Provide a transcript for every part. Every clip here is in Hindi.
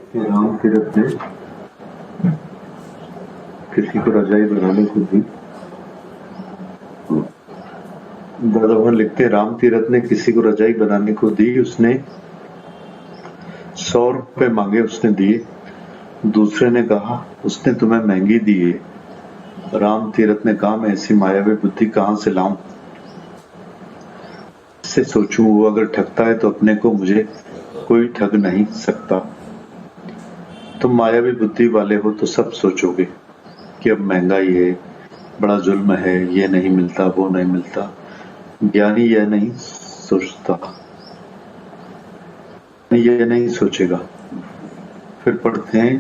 राम तीरथ ने किसी को रजाई बनाने को दी। दादा भगवान लिखते, राम तीरथ ने किसी को रजाई बनाने को दी। उसने 100 रुपए मांगे, उसने दिए। दूसरे ने कहा उसने तुम्हें महंगी दी है। राम तीरथ ने कहा मैं ऐसी मायावी बुद्धि कहां से लाऊं, इससे सोचूं। वो अगर ठगता है तो अपने को मुझे कोई ठग नहीं सकता। तुम मायावी बुद्धि वाले हो तो सब सोचोगे कि अब महंगाई है, बड़ा जुल्म है, ये नहीं मिलता, वो नहीं मिलता। ज्ञानी यह नहीं सोचता, ये नहीं सोचेगा। फिर पढ़ते हैं,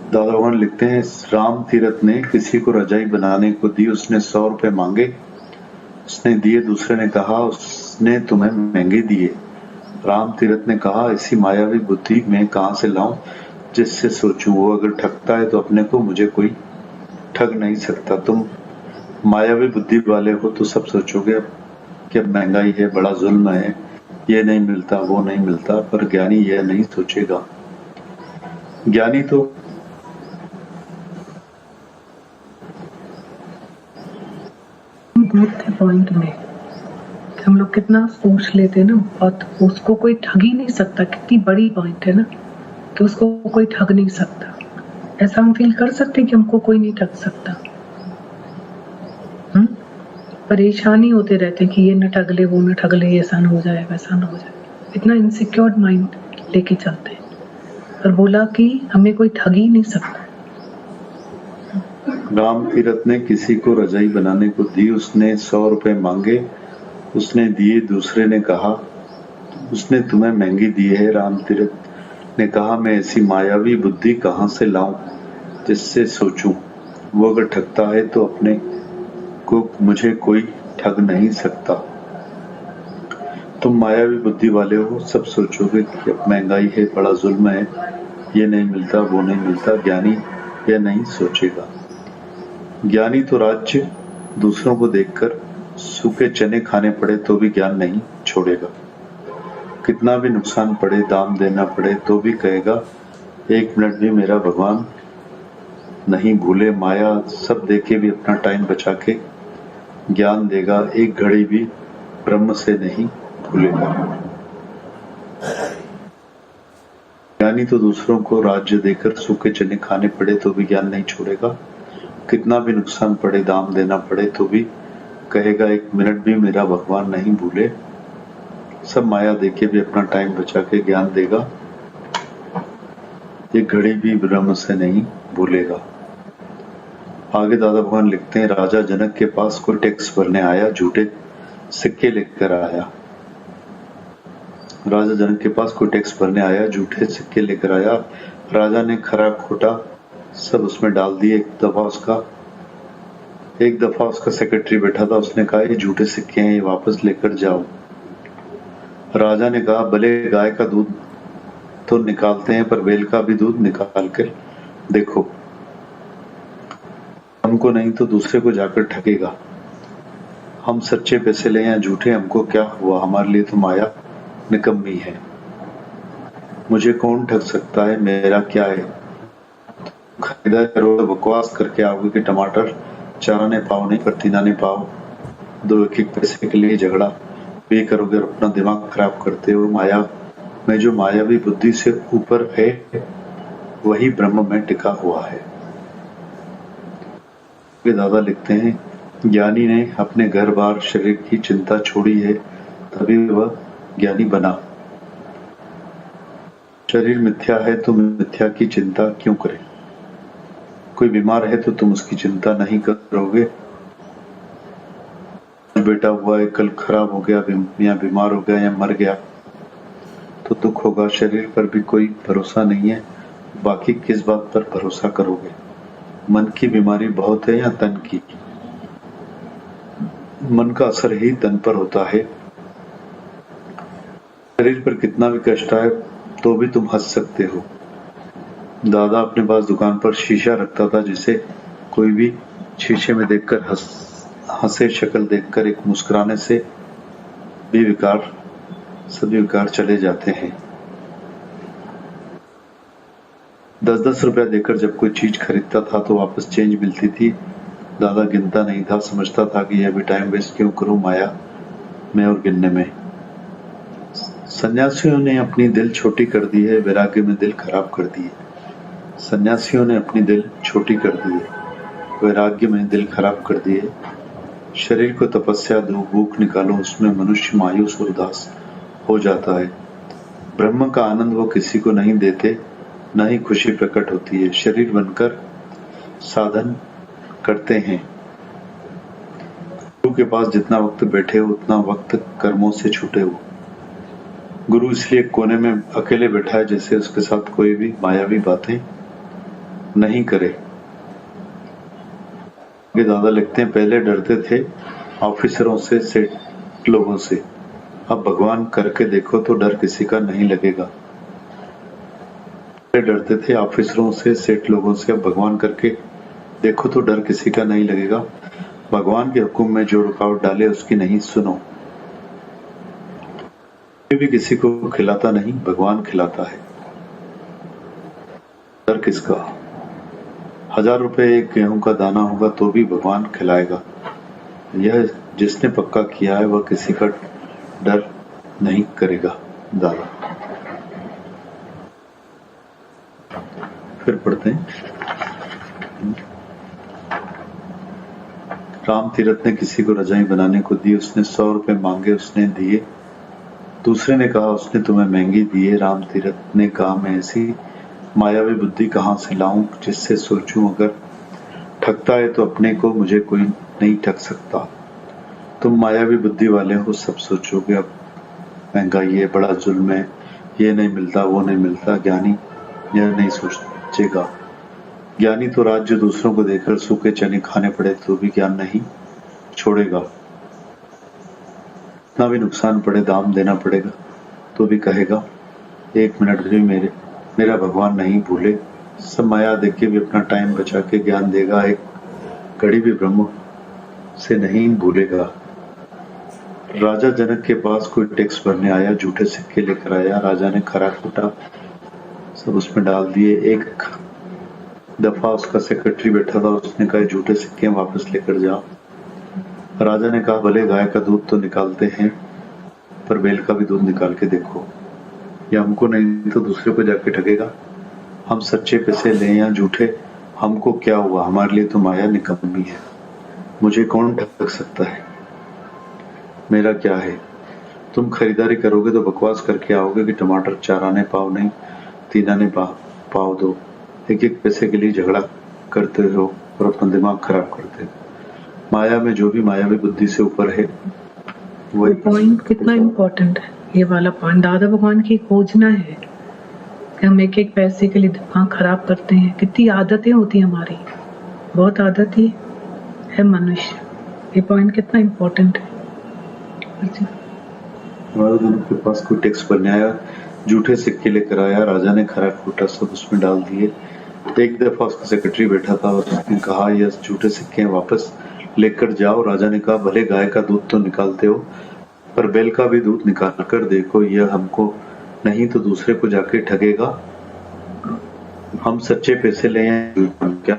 दादा भगवान लिखते हैं, राम तीरथ ने किसी को रजाई बनाने को दी। उसने 100 रुपए मांगे, उसने दिए। दूसरे ने कहा उसने तुम्हें महंगे दिए। राम तीरथ ने कहा ऐसी मायावी बुद्धि मैं कहां से लाऊं, जिससे सोचूं। वो अगर ठगता है तो अपने को मुझे कोई ठग नहीं सकता। तुम मायावी बुद्धि वाले हो तो सब सोचोगे कि अब महंगाई है, बड़ा जुल्म है, ये नहीं मिलता, वो नहीं मिलता। पर ज्ञानी यह नहीं सोचेगा। ज्ञानी तो पॉइंट में हम लोग कितना सोच लेते हैं ना, और उसको कोई ठग ही नहीं सकता। कितनी बड़ी पॉइंट है ना कि उसको कोई ठग नहीं सकता। ऐसा हम फील कर सकते हैं कि हमको कोई नहीं ठग सकता। परेशानी होते रहते कि ये न ठग ले, वो न ठग ले, ऐसा न हो जाए, वैसा न हो जाए। इतना इनसिक्योर माइंड लेके चलते हैं। पर बोला कि हमें कोई ठग ही नहीं सकता। राम तीरथ ने किसी को रजाई बनाने को दी। उसने 100 रुपए मांगे, उसने दिए। दूसरे ने कहा उसने तुम्हें महंगी दी है। राम तीरथ ने कहा मैं ऐसी मायावी बुद्धि कहां से लाऊं, जिससे सोचूं। वो अगर ठगता है तो अपने को मुझे कोई ठग नहीं सकता। तुम मायावी बुद्धि वाले हो, सब सोचोगे कि अब महंगाई है, बड़ा जुल्म है, ये नहीं मिलता, वो नहीं मिलता। ज्ञानी यह नहीं सोचेगा। ज्ञानी तो राज्य दूसरों को देखकर सूखे चने खाने पड़े तो भी ज्ञान नहीं छोड़ेगा। कितना भी नुकसान पड़े, दाम देना पड़े, तो भी कहेगा 1 मिनट भी मेरा भगवान नहीं भूले। माया सब देके भी अपना टाइम बचा के ज्ञान देगा। एक घड़ी भी ब्रह्म से नहीं भूलेगा। ज्ञानी तो दूसरों को राज्य देकर सूखे चने खाने पड़े तो भी ज्ञान नहीं छोड़ेगा। कितना भी नुकसान पड़े, दाम देना पड़े, तो भी कहेगा 1 मिनट भी मेरा भगवान नहीं भूले। सब माया देके भी अपना टाइम बचा के ज्ञान देगा। एक घड़ी भी ब्रह्म से नहीं भूलेगा। आगे दादा भगवान लिखते हैं, राजा जनक के पास कोई टैक्स भरने आया, झूठे सिक्के लेकर आया। राजा जनक के पास कोई टैक्स भरने आया, झूठे सिक्के लेकर आया। राजा ने खरा खोटा सब उसमें डाल दिए। एक दफा उसका सेक्रेटरी बैठा था, उसने कहा ये झूठे सिक्के हैं, ये वापस लेकर जाओ। राजा ने कहा भले गाय का दूध तो निकालते हैं, पर बैल का भी दूध निकाल कर देखो। हमको नहीं तो दूसरे को जाकर ठगेगा। हम सच्चे पैसे ले या झूठे, हमको क्या हुआ, हमारे लिए तो माया निकम्मी है। मुझे कौन ठग सकता है, मेरा क्या है। खरीदा करो, बकवास करके आओगे कि टमाटर 4 आने पाव नहीं, पर 3 आने पाव। 2 एक पैसे के लिए झगड़ा भी करोगे और अपना दिमाग खराब करते हो। माया में जो मायावी बुद्धि से ऊपर है, वही ब्रह्म में टिका हुआ है। दादा लिखते हैं, ज्ञानी ने अपने घर बार शरीर की चिंता छोड़ी है, तभी वह ज्ञानी बना। शरीर मिथ्या है तो मिथ्या की चिंता क्यों करें। कोई बीमार है तो तुम उसकी चिंता नहीं करोगे। बेटा हुआ है, कल खराब हो गया, या बीमार हो गया, या मर गया तो दुख होगा। शरीर पर भी कोई भरोसा नहीं है, बाकी किस बात पर भरोसा करोगे। मन की बीमारी बहुत है या तन की। मन का असर ही तन पर होता है। शरीर पर कितना भी कष्ट आए तो भी तुम हंस सकते हो। दादा अपने पास दुकान पर शीशा रखता था, जिसे कोई भी शीशे में देखकर हंसे। शक्ल देखकर एक मुस्कुराने से भी सभी विकार चले जाते हैं। 10-10 रुपया देकर जब कोई चीज खरीदता था तो वापस चेंज मिलती थी। दादा गिनता नहीं था, समझता था कि यह भी टाइम वेस्ट क्यों करूं माया में और गिनने में। सन्यासियों ने अपनी दिल छोटी कर दी है, वैराग्य में दिल खराब कर दी है। सन्यासियों ने अपनी दिल छोटी कर दी है, वैराग्य में दिल खराब कर दी है। शरीर को तपस्या दो, भूख निकालो, उसमें मनुष्य मायूस और उदास हो जाता है। ब्रह्म का आनंद वो किसी को नहीं देते, न ही खुशी प्रकट होती है। शरीर बनकर साधन करते हैं। गुरु के पास जितना वक्त बैठे हो उतना वक्त कर्मों से छूटे हो। गुरु इसलिए कोने में अकेले बैठा है जैसे उसके साथ कोई भी मायावी बातें नहीं करे। ये दादा लिखते हैं, पहले डरते थे ऑफिसरों से, सेठ लोगों से, अब भगवान करके देखो तो डर किसी का नहीं लगेगा। पहले डरते थे ऑफिसरों से, सेठ लोगों से, अब भगवान करके देखो तो डर किसी का नहीं लगेगा। भगवान के हुक्म में जो रुकावट डाले उसकी नहीं सुनो। कोई भी किसी को खिलाता नहीं, भगवान खिलाता है। डर किसका? 1000 रुपए एक गेहूं का दाना होगा तो भी भगवान खिलाएगा। यह जिसने पक्का किया है वह किसी का डर नहीं करेगा। दादा फिर पढ़ते हैं। राम तीरथ ने किसी को रजाई बनाने को दी, उसने 100 रुपए मांगे, उसने दिए। दूसरे ने कहा उसने तुम्हें महंगी दी है। राम तीरथ ने कहा मैं ऐसी मायावी बुद्धि कहां से लाऊं जिससे सोचूं अगर ठगता है तो अपने को मुझे कोई नहीं ठग सकता। तुम मायावी बुद्धि वाले हो, सब सोचोगे अब महंगाई है, बड़ा जुल्म है, ये नहीं मिलता, वो नहीं मिलता। ज्ञानी यह नहीं सोचेगा। ज्ञानी तो राज्य दूसरों को देकर सूखे चने खाने पड़े तो भी ज्ञान नहीं छोड़ेगा। इतना भी नुकसान पड़े, दाम देना पड़ेगा तो भी कहेगा 1 मिनट भी मेरा भगवान नहीं भूले। सब माया देके भी अपना टाइम बचा के ज्ञान देगा, एक घड़ी भी ब्रह्म से नहीं भूलेगा। राजा जनक के पास कोई टैक्स भरने आया, झूठे सिक्के लेकर आया। राजा ने खरा खोटा सब उसमें डाल दिए। एक दफा उसका सेक्रेटरी बैठा था, उसने कहा झूठे सिक्के वापस लेकर जाओ। राजा ने कहा भले गाय का दूध तो निकालते हैं पर बैल का भी दूध निकाल के देखो, या हमको नहीं तो दूसरे को जाके ठगेगा। हम सच्चे पैसे लें या झूठे, हमको क्या हुआ, हमारे लिए तो माया निकम्मी है। मुझे कौन ठग सकता है, मेरा क्या है। तुम खरीदारी करोगे तो बकवास करके आओगे कि टमाटर 4 आने पाव नहीं 3 आने पाव दो। एक एक पैसे के लिए झगड़ा करते हो और अपना दिमाग खराब करते हो। माया में जो भी मायावी बुद्धि से ऊपर है वही पॉइंट कितना इम्पोर्टेंट है। ये वाला पॉइंट दादा भगवान की खोजना है कि हम एक एक पैसे के लिए दिमाग खराब करते हैं। कितनी आदतें होती हैं हमारी, बहुत आदत ही है मनुष्य। ये पॉइंट कितना इम्पोर्टेंट है। हमारे दोनों के पास कोई टैक्स बनने आया, झूठे सिक्के लेकर आया। राजा ने खरा खोटा सब उसमें डाल दिए। एक दफा उसका सेक्रेटरी बैठा था, उसने कहा यह झूठे सिक्के वापस लेकर जाओ। राजा ने कहा भले गाय का दूध तो निकालते हो पर बैल का भी दूध निकाल कर देखो, यह हमको नहीं तो दूसरे को जाके ठगेगा। हम सच्चे पैसे ले क्या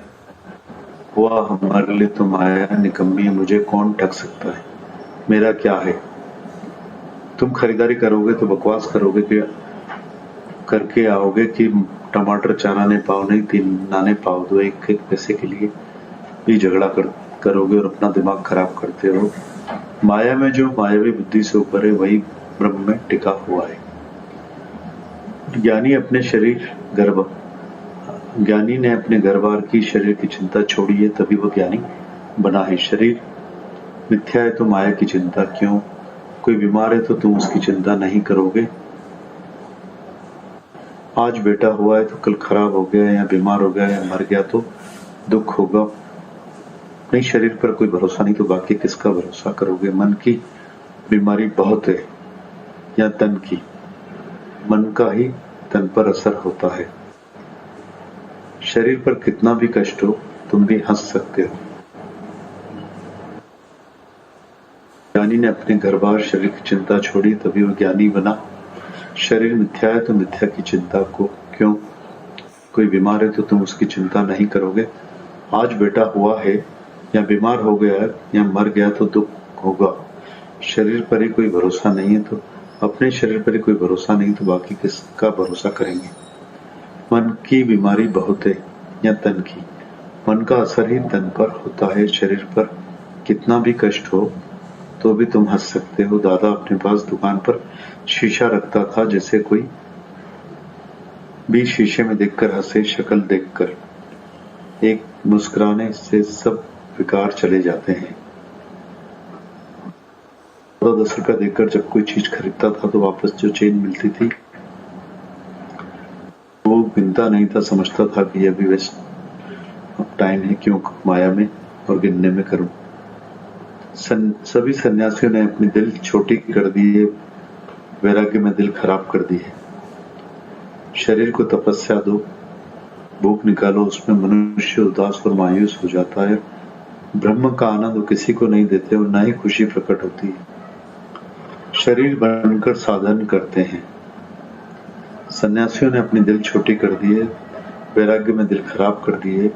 हुआ, हमारे लिए तो माया निकम्मी है। मुझे कौन ठग सकता है, मेरा क्या है। तुम खरीदारी करोगे तो बकवास करोगे कि करके आओगे कि टमाटर 4 आने पाव नहीं 3 आने पाव दो। एक एक पैसे के लिए भी झगड़ा करोगे और अपना दिमाग खराब करते हो। माया में जो मायावी बुद्धि से ऊपर है वही ब्रह्म में टिका हुआ है। ज्ञानी ने अपने घर बार की शरीर की चिंता छोड़ी है, तभी वो ज्ञानी बना है। शरीर मिथ्या है तो माया की चिंता क्यों। कोई बीमार है तो तुम उसकी चिंता नहीं करोगे। आज बेटा हुआ है तो कल खराब हो गया या बीमार हो गया या मर गया तो दुख होगा। नहीं, शरीर पर कोई भरोसा नहीं तो बाकी किसका भरोसा करोगे। मन की बीमारी बहुत है या तन की, मन का ही तन पर असर होता है। शरीर पर कितना भी कष्ट हो तुम भी हंस सकते हो। ज्ञानी ने अपने घर बार शरीर की चिंता छोड़ी तभी वो ज्ञानी बना। शरीर मिथ्या है तो मिथ्या की चिंता को क्यों कोई बीमार है तो तुम उसकी चिंता नहीं करोगे। आज बेटा हुआ है या बीमार हो गया है या मर गया तो दुख होगा। शरीर पर ही कोई भरोसा नहीं है तो अपने शरीर पर ही कोई भरोसा नहीं तो बाकी किसका भरोसा करेंगे। मन की बीमारी बहुत है या तन की, मन का असर ही तन पर होता है। शरीर पर कितना भी कष्ट हो तो भी तुम हंस सकते हो। दादा अपने पास दुकान पर शीशा रखता था, जैसे कोई भी शीशे में देखकर हंसे। शक्ल देखकर एक मुस्कुराने से सब विकार चले जाते हैं। 10 रुपया देकर जब कोई चीज खरीदता था तो वापस जो चेंज मिलती थी वो गिनता नहीं था, समझता था कि यह भी वेस्ट टाइम है, क्यों माया में और गिनने में करूं। सभी सन्यासियों ने अपनी दिल छोटी कर दी है, वैराग्य में दिल खराब कर दी है। शरीर को तपस्या दो, भूख निकालो, उसमें मनुष्य उदास और मायूस हो जाता है। ब्रह्म का आनंद वो किसी को नहीं देते और न ही खुशी प्रकट होती है। शरीर बनकर साधन करते हैं। सन्यासियों ने अपनी दिल छोटी कर दी है, वैराग्य में दिल खराब कर दी है।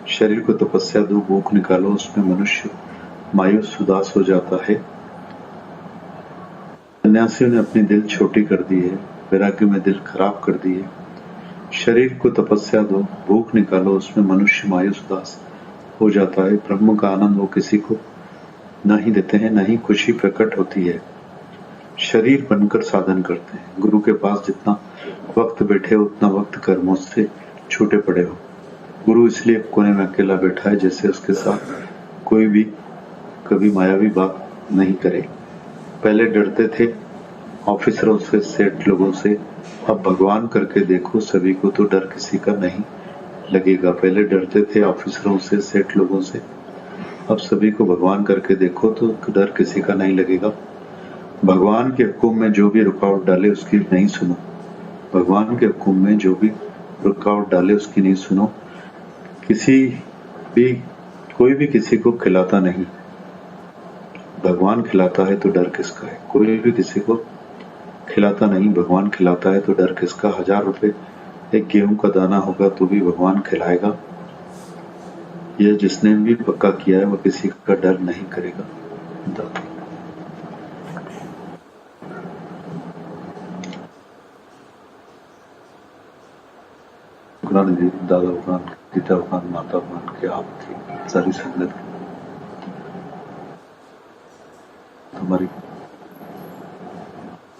शरीर को तपस्या दो, भूख निकालो, उसमें मनुष्य मायूस उदास हो जाता है। सन्यासियों ने अपनी दिल छोटी कर दी है, वैराग्य में दिल खराब कर दी है। शरीर को तपस्या दो, भूख निकालो, उसमें मनुष्य मायूस उदास हो जाता है। ब्रह्म का आनंद वो किसी को न ही देते हैं, न ही खुशी प्रकट होती है। शरीर बनकर साधन करते हैं। गुरु के पास जितना वक्त बैठे हो उतना वक्त कर्मों से छूटे पड़े हो। गुरु इसलिए कोने में अकेला बैठा है जैसे उसके साथ कोई भी कभी मायावी बात नहीं करे। पहले डरते थे ऑफिसरों से, सेठ लोगों से, अब भगवान करके देखो सभी को तो डर किसी का नहीं लगेगा। पहले डरते थे ऑफिसरों से, सेठ लोगों से, अब सभी को भगवान करके देखो तो डर किसी का नहीं लगेगा। भगवान के हुक्म में जो भी रुकावट डाले उसकी नहीं सुनो। भगवान के हुक्म में जो भी रुकावट डाले उसकी नहीं सुनो। कोई भी किसी को खिलाता नहीं, भगवान खिलाता है तो डर किसका है। कोई भी किसी को खिलाता नहीं, भगवान खिलाता है तो डर किसका। 1000 रुपए एक गेहूं का दाना होगा तो भी भगवान खिलाएगा। यह जिसने भी पक्का किया है वह किसी का डर नहीं करेगा। दादा भगवान, गीता भगवान, माता भगवान के आप थी, सारी संगत हमारी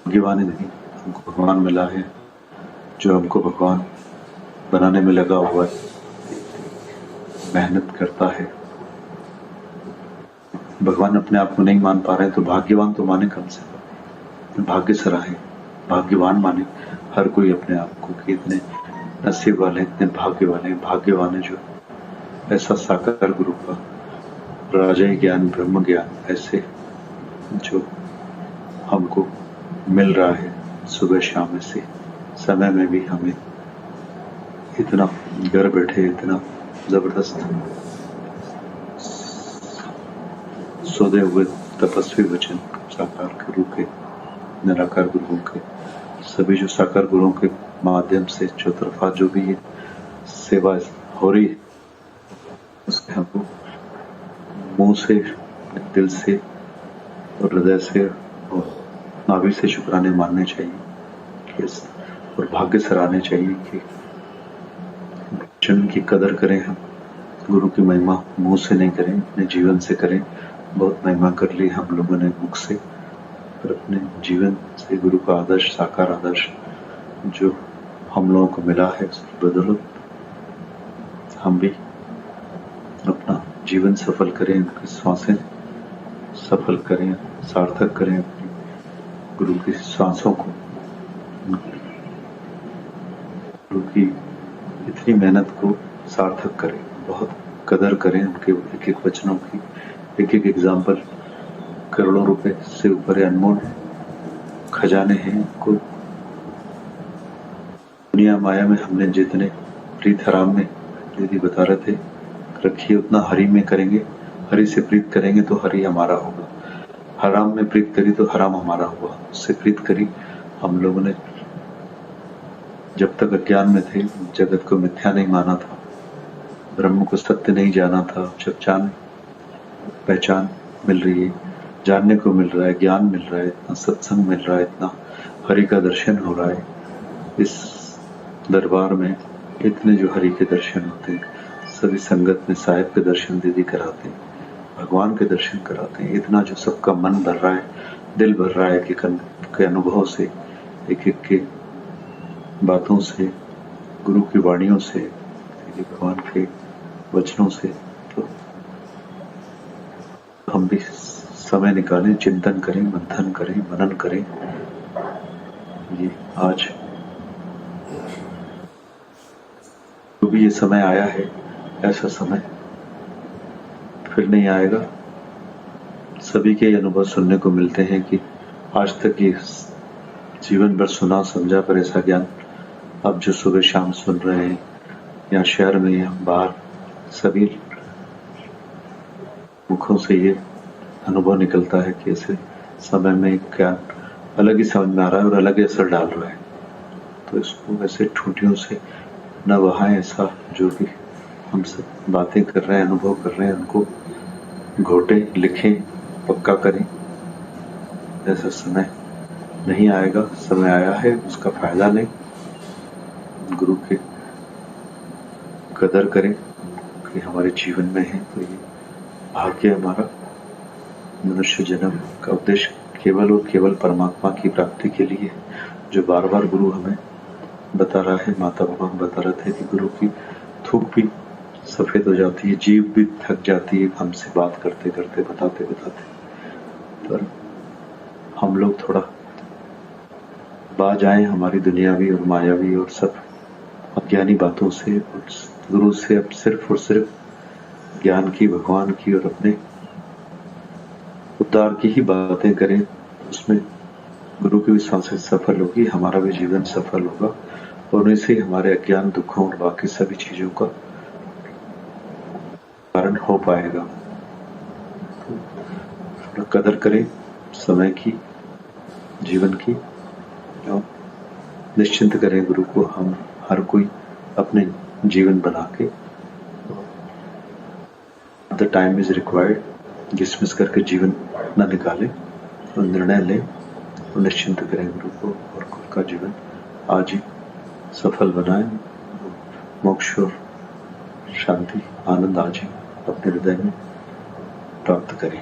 भाग्यवानी नहीं, हमको भगवान मिला है जो हमको भगवान बनाने में लगा हुआ है, मेहनत करता है। भगवान अपने आप को नहीं मान पा रहे तो भाग्यवान तो माने, कम से कम भाग्य सराहे, भाग्यवान माने हर कोई अपने आप को कि इतने नसीब वाले, इतने भाग्यवान है जो ऐसा साकार गुरु का राजाई ज्ञान, ब्रह्म ज्ञान ऐसे जो हमको मिल रहा है सुबह शाम। ऐसे समय में भी हमें इतना घर बैठे इतना जबरदस्त सोते हुए तपस्वी वचन साकार गुरु के, निराकार गुरुओं के, सभी जो साकार गुरुओं के माध्यम से चौतरफा जो भी ये सेवा हो रही है उसके हमको मुंह से, दिल से और हृदय से और नाभि से शुक्राने मानने चाहिए और भाग्य सराहने चाहिए कि वचन की कदर करें। हम गुरु की महिमा मुंह से नहीं करें, अपने जीवन से करें। बहुत महिमा कर ली हम लोगों ने मुख से, पर अपने जीवन से गुरु का आदर्श, साकार आदर्श जो हम लोगों को मिला है उसकी बदौलत हम भी अपना जीवन सफल करें, उनकी सांसें सफल करें, सार्थक करें अपनी गुरु की सांसों को, गुरु की इतनी मेहनत को सार्थक करें, बहुत कदर करें उनके एक एक वचनों की, एक एक एग्जाम्पल। करोड़ों रुपए से ऊपर अनमोल खजाने हैं को दुनिया माया में हमने जितने प्रीत हराम में दीदी बता रहे थे रखिए, उतना हरि में करेंगे। हरि से प्रीत करेंगे तो हरि हमारा होगा। हराम में प्रीत करी तो हराम हमारा हुआ। उससे प्रीत करी हम लोगों ने जब तक अज्ञान में थे जगत को मिथ्या नहीं माना था, ब्रह्म को सत्य नहीं जाना था। जब पहचान मिल रही है, जानने को मिल रहा है, ज्ञान मिल रहा है, इतना सत्संग मिल रहा है, इतना हरि का दर्शन हो रहा है, इस दरबार में इतने जो हरि के दर्शन होते हैं, सभी संगत में साहिब के दर्शन दीदी कराते हैं, भगवान के दर्शन कराते हैं, इतना जो सबका मन भर रहा है, दिल भर रहा है कि के अनुभव से, एक एक के बातों से, गुरु की वाणियों से, भगवान के वचनों से, तो हम भी समय निकालें, चिंतन करें, मंथन करें, मनन करें। ये आज जो भी ये समय आया है, ऐसा समय फिर नहीं आएगा। सभी के अनुभव सुनने को मिलते हैं कि आज तक ये जीवन भर सुना समझा, पर ऐसा ज्ञान अब जो सुबह शाम सुन रहे हैं, या शहर में या बाहर, सभी मुखों से ये अनुभव निकलता है कि ऐसे समय में ज्ञान अलग ही समझ में आ रहा है और अलग ही असर डाल रहा है। तो इसको ऐसे ठूठियों से न बहाएं, ऐसा जो भी हम सब बातें कर रहे हैं, अनुभव कर रहे हैं, उनको घोटे, लिखें, पक्का करें। ऐसा समय नहीं आएगा, समय आया है, उसका फायदा लें, गुरु के कदर करें कि हमारे जीवन में है। तो ये भाग्य हमारा मनुष्य जन्म का उद्देश्य केवल और केवल परमात्मा की प्राप्ति के लिए, जो बार बार गुरु हमें बता रहा है, माता भगवान बता रहे थे कि गुरु की थूक भी सफेद हो जाती है, जीभ भी थक जाती है हमसे बात करते करते, बताते बताते। पर हम लोग थोड़ा बाज आए हमारी दुनियावी और मायावी और सब अज्ञानी बातों से, गुरु से अब सिर्फ और सिर्फ ज्ञान की, भगवान की और अपने उद्धार की ही बातें करें। उसमें गुरु की भी सांसें सफल होगी, हमारा भी जीवन सफल होगा, और उन्हीं से हमारे अज्ञान, दुखों और बाकी सभी चीजों का कारण हो पाएगा। थोड़ा कदर करें समय की, जीवन की, और निश्चिंत करें गुरु को हम हर कोई अपने जीवन बना के। The time is required, dismiss करके जीवन न निकालें और निर्णय लें और निश्चिंत करें गुरु को, और खुद का जीवन आज ही सफल बनाएं। मोक्ष और शांति, आनंद आज ही अपने हृदय में प्राप्त करें।